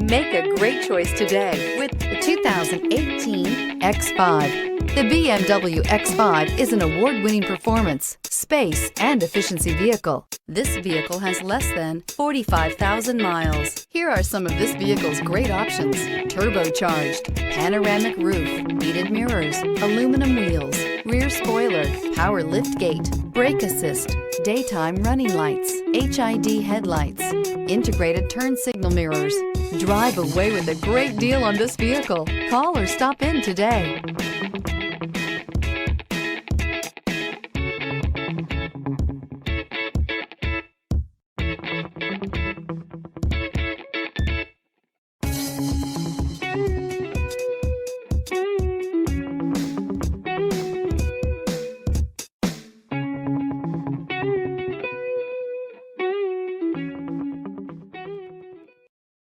Make a great choice today with the 2018 X5. The BMW X5 is an award-winning performance, space, and efficiency vehicle. This vehicle has less than 45,000 miles. Here are some of this vehicle's great options: turbocharged, panoramic roof, heated mirrors, aluminum wheels, rear spoiler, power liftgate, brake assist, daytime running lights, HID headlights, integrated turn signal mirrors. Drive away with a great deal on this vehicle. Call or stop in today.